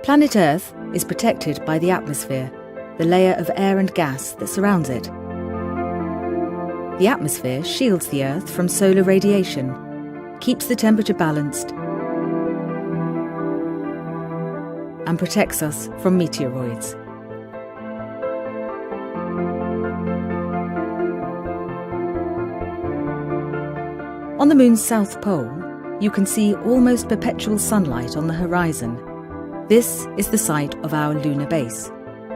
Planet Earth is protected by the atmosphere, the layer of air and gas that surrounds it. The atmosphere shields the Earth from solar radiation, keeps the temperature balanced, and protects us from meteoroids. On the Moon's south pole, you can see almost perpetual sunlight on the horizon. This is the site of our lunar base.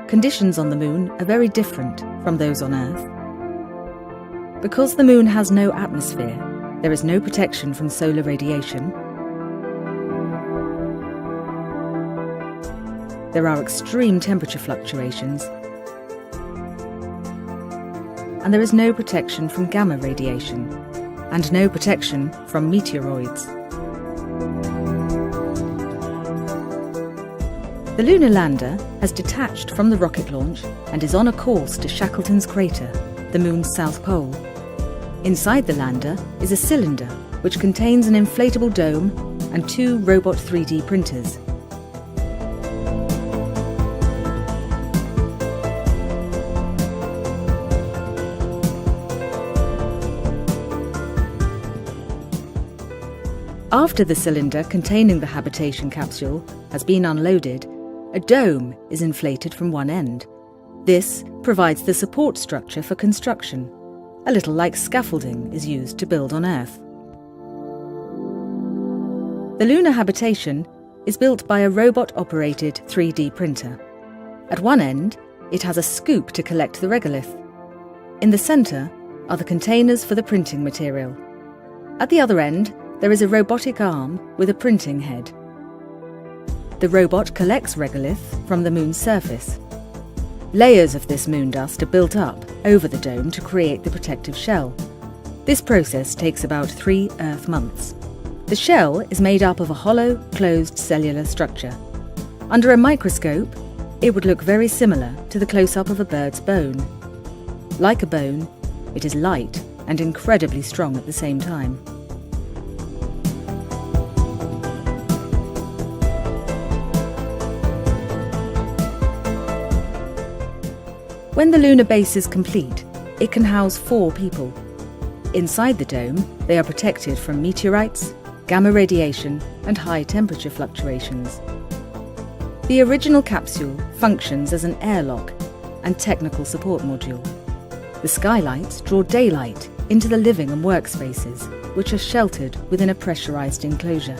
Conditions on the Moon are very different from those on Earth. Because the Moon has no atmosphere, there is no protection from solar radiation. There are extreme temperature fluctuations, and there is no protection from gamma radiation, and no protection from meteoroids. The lunar lander has detached from the rocket launch and is on a course to Shackleton's Crater, the Moon's south pole. Inside the lander is a cylinder which contains an inflatable dome and 2 robot 3D printers. After the cylinder containing the habitation capsule has been unloaded, a dome is inflated from one end. This provides the support structure for construction, a little like scaffolding is used to build on Earth. The lunar habitation is built by a robot-operated 3D printer. At one end, it has a scoop to collect the regolith. In the centre are the containers for the printing material. At the other end, there is a robotic arm with a printing head. The robot collects regolith from the Moon's surface. Layers of this moon dust are built up over the dome to create the protective shell. This process takes about 3 Earth months. The shell is made up of a hollow, closed cellular structure. Under a microscope, it would look very similar to the close-up of a bird's bone. Like a bone, it is light and incredibly strong at the same time. When the lunar base is complete, it can house 4 people. Inside the dome, they are protected from meteorites, gamma radiation, and high temperature fluctuations. The original capsule functions as an airlock and technical support module. The skylights draw daylight into the living and workspaces, which are sheltered within a pressurized enclosure.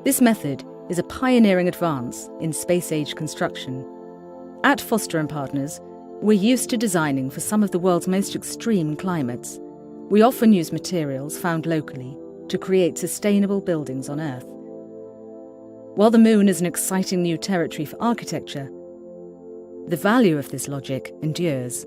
This method is a pioneering advance in space-age construction. At Foster+Partners, we're used to designing for some of the world's most extreme climates. We often use materials found locally to create sustainable buildings on Earth. While the Moon is an exciting new territory for architecture, the value of this logic endures.